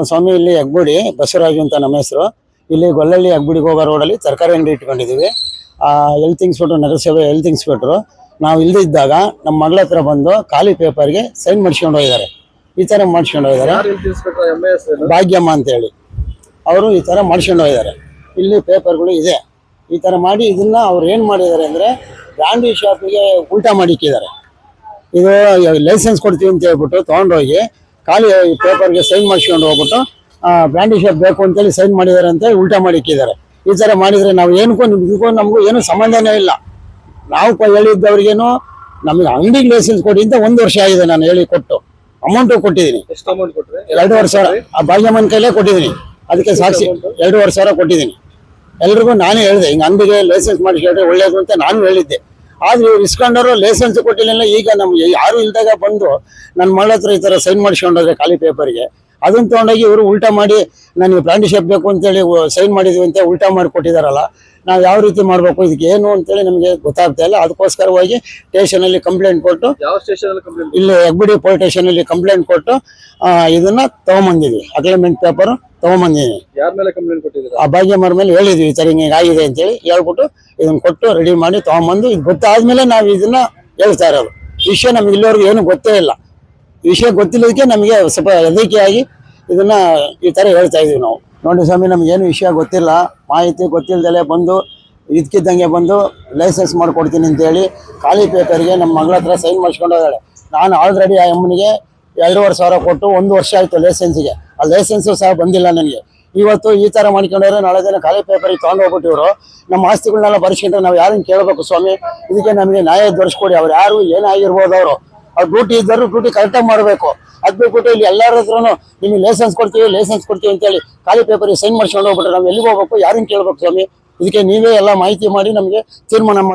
ಸ್ವಾಮಿ ಇಲ್ಲಿ ಅಗ್ಗುಡಿ ಬಸವರಾಜು ಅಂತ ನಮ್ಮ ಹೆಸರು. ಇಲ್ಲಿ ಗೊಲ್ಲಳ್ಳಿ ಅಗ್ಗುಡಿಗೆ ಹೋಗೋ ರೋಡಲ್ಲಿ ತರಕಾರಿ ಅಂಗಡಿ ಇಟ್ಕೊಂಡಿದ್ದೀವಿ. ಹೆಲ್ತ್ ಇನ್ಸ್ಪೆಕ್ಟರ್ ನಗರಸಭೆ ಹೆಲ್ತ್ ಇನ್ಸ್ಪೆಕ್ಟ್ರು ನಾವು ಇಲ್ಲದಿದ್ದಾಗ ನಮ್ಮ ಮಗಳ ಹತ್ರ ಬಂದು ಖಾಲಿ ಪೇಪರ್ಗೆ ಸೈನ್ ಮಾಡಿಸ್ಕೊಂಡು ಹೋಗಿದ್ದಾರೆ. ಈ ಥರ ಮಾಡಿಸ್ಕೊಂಡು ಹೋಗಿದ್ದಾರೆ. ಭಾಗ್ಯಮ್ಮ ಅಂತೇಳಿ ಅವರು ಈ ಥರ ಮಾಡಿಸ್ಕೊಂಡು ಹೋಗಿದ್ದಾರೆ. ಇಲ್ಲಿ ಪೇಪರ್ಗಳು ಇದೆ. ಈ ಥರ ಮಾಡಿ ಇದನ್ನು ಅವ್ರು ಏನು ಮಾಡಿದ್ದಾರೆ ಅಂದರೆ ಬ್ರ್ಯಾಂಡಿ ಶಾಪಿಗೆ ಉಲ್ಟಾ ಮಾಡಿಕ್ಕಿದ್ದಾರೆ. ಇದು ಲೈಸೆನ್ಸ್ ಕೊಡ್ತೀವಿ ಅಂತ ಹೇಳ್ಬಿಟ್ಟು ತೊಗೊಂಡೋಗಿ ಖಾಲಿ ಪೇಪರ್ಗೆ ಸೈನ್ ಮಾಡಿಸ್ಕೊಂಡು ಹೋಗ್ಬಿಟ್ಟು ಬ್ರ್ಯಾಂಡಿ ಶಾಪ್ ಬೇಕು ಅಂತೇಳಿ ಸೈನ್ ಮಾಡಿದ್ದಾರೆ ಅಂತೇಳಿ ಉಲ್ಟಾ ಮಾಡಿಕ್ಕಿದ್ದಾರೆ. ಈ ಥರ ಮಾಡಿದರೆ ನಾವು ಏನಕ್ಕೂ ನಿಮಗೂ ನಮಗೂ ಏನೂ ಸಂಬಂಧನೇ ಇಲ್ಲ. ನಾವು ಹೇಳಿದ್ದವ್ರಿಗೇನು ನಮಗೆ ಅಂಗಡಿಗೆ ಲೈಸೆನ್ಸ್ ಕೊಡಿ ಅಂತ 1 ವರ್ಷ ಆಗಿದೆ. ನಾನು ಹೇಳಿ ಕೊಟ್ಟು ಅಮೌಂಟು ಕೊಟ್ಟಿದ್ದೀನಿ. 2,500,000 ಆ ಭಾಗ್ಯಮ್ಮನ ಕೈಲೇ ಕೊಟ್ಟಿದ್ದೀನಿ. ಅದಕ್ಕೆ ಸಾಕ್ಷಿ 2,500,000 ಕೊಟ್ಟಿದ್ದೀನಿ. ಎಲ್ರಿಗೂ ನಾನೇ ಹೇಳಿದೆ, ಹಿಂಗೆ ಅಂಗಡಿಗೆ ಲೈಸೆನ್ಸ್ ಮಾಡಿಸ್ಕೊಂಡ್ರೆ ಒಳ್ಳೇದು ಅಂತ ನಾನು ಹೇಳಿದ್ದೆ. ಆದ್ರೆ ಇವ್ರು ಇಸ್ಕೊಂಡವರು ಲೈಸೆನ್ಸ್ ಕೊಟ್ಟಿಲ್ಲ. ಈಗ ನಮ್ಗೆ ಯಾರು ಇಲ್ದಾಗ ಬಂದು ನನ್ನ ಮಗಳ ಹತ್ರ ಈ ಥರ ಸೈನ್ ಮಾಡಿಸ್ಕೊಂಡ್ರೆ ಖಾಲಿ ಪೇಪರ್ಗೆ ಅದನ್ನು ತೊಗೊಂಡೋಗಿ ಇವರು ಉಲ್ಟಾ ಮಾಡಿ ನನಗೆ ಬ್ರ್ಯಾಂಡಿ ಶಾಪ್ ಬೇಕು ಅಂತೇಳಿ ಸೈನ್ ಮಾಡಿದ್ವಿ ಅಂತ ಉಲ್ಟಾ ಮಾಡಿ ಕೊಟ್ಟಿದ್ದಾರಲ್ಲ. ನಾವು ಯಾವ ರೀತಿ ಮಾಡಬೇಕು, ಇದಕ್ಕೆ ಏನು ಅಂತೇಳಿ ನಮಗೆ ಗೊತ್ತಾಗ್ತಾ ಇಲ್ಲ. ಅದಕ್ಕೋಸ್ಕರವಾಗಿ ಸ್ಟೇಷನಲ್ಲಿ ಕಂಪ್ಲೇಂಟ್ ಕೊಟ್ಟು, ಇಲ್ಲಿ ಹೆಗ್ಗುಡಿ ಪೊಲೀಸ್ ಸ್ಟೇಷನಲ್ಲಿ ಕಂಪ್ಲೇಂಟ್ ಕೊಟ್ಟು ಇದನ್ನ ತಗೊಂಬಂದಿದ್ವಿ. Agreement paper ತಗೊಂಬಂದಿದ್ದೀನಿ. ಆ ಭಾಗ್ಯಮ್ಮರ ಮೇಲೆ ಹೇಳಿದ್ವಿ ಈ ಥರ ಹಿಂಗೆ ಆಗಿದೆ ಅಂತೇಳಿ ಹೇಳ್ಬಿಟ್ಟು ಇದನ್ನ ಕೊಟ್ಟು ರೆಡಿ ಮಾಡಿ ತಗೊಂಬಂದು ಇದು ಗೊತ್ತಾದ್ಮೇಲೆ ನಾವು ಇದನ್ನ ಹೇಳ್ತಾ ಇರೋದು. ವಿಷಯ ನಮ್ಗೆ ಇಲ್ಲಿವರೆಗೂ ಏನು ಗೊತ್ತೇ ಇಲ್ಲ. ವಿಷಯ ಗೊತ್ತಿಲ್ಲದಕ್ಕೆ ನಮಗೆ ಸ್ವಲ್ಪ ಹೆದರಿಕೆಯಾಗಿ ಇದನ್ನ ಈ ಥರ ಹೇಳ್ತಾ ಇದೀವಿ ನಾವು. ನೋಡಿ ಸ್ವಾಮಿ, ನಮಗೇನು ವಿಷಯ ಗೊತ್ತಿಲ್ಲ, ಮಾಹಿತಿ ಗೊತ್ತಿಲ್ಲದಲ್ಲೇ ಬಂದು ಇದಕ್ಕಿದ್ದಂಗೆ ಬಂದು ಲೈಸೆನ್ಸ್ ಮಾಡಿಕೊಡ್ತೀನಿ ಅಂತೇಳಿ ಖಾಲಿ ಪೇಪರ್ಗೆ ನಮ್ಮ ಮಗಳ ಹತ್ರ ಸೈನ್ ಮಾಡಿಸ್ಕೊಂಡು ಹೋದಾಳೆ. ನಾನು ಆಲ್ರೆಡಿ ಆ ಅಮ್ಮನಿಗೆ 2,500,000 ಕೊಟ್ಟು 1 ವರ್ಷ ಆಯಿತು ಲೈಸೆನ್ಸಿಗೆ. ಆ ಲೈಸೆನ್ಸು ಸಹ ಬಂದಿಲ್ಲ ನನಗೆ. ಇವತ್ತು ಈ ಥರ ಮಾಡ್ಕೊಂಡ್ರೆ ನಾಳೆ ದಿನ ಖಾಲಿ ಪೇಪರಿಗೆ ತೊಗೊಂಡು ಹೋಗ್ಬಿಟ್ಟು ಇವರು ನಮ್ಮ ಆಸ್ತಿಗಳನ್ನೆಲ್ಲ ಬರೆಸ್ಕೊಂಡ್ರೆ ನಾವು ಯಾರನ್ನು ಕೇಳಬೇಕು ಸ್ವಾಮಿ? ಇದಕ್ಕೆ ನಮಗೆ ನ್ಯಾಯ ದೊರಕಿಸ್ಕೊಡಿ. ಅವ್ರು ಯಾರು ಏನಾಗಿರ್ಬೋದು, ಅವ್ರು ಡ್ಯೂಟಿ ಇದ್ದರು ಡ್ಯೂಟಿ ಕರೆಕ್ಟಾಗಿ ಮಾಡಬೇಕು. ಅದು ಬಿಟ್ಬಿಟ್ಟು ಇಲ್ಲಿ ಎಲ್ಲರ ಹತ್ರನೂ ನಿಮಗೆ ಲೈಸೆನ್ಸ್ ಕೊಡ್ತೀವಿ ಅಂತೇಳಿ ಖಾಲಿ ಪೇಪರಿಗೆ ಸೈನ್ ಮಾಡಿಸ್ಕೊಂಡು ಹೋಗ್ಬಿಟ್ರೆ ನಾವು ಎಲ್ಲಿಗೆ ಹೋಗ್ಬೇಕು, ಯಾರನ್ನು ಕೇಳಬೇಕು ಸ್ವಾಮಿ? ಇದಕ್ಕೆ ನೀವೇ ಎಲ್ಲ ಮಾಹಿತಿ ಮಾಡಿ ನಮಗೆ ತೀರ್ಮಾನ ಮಾಡಿ.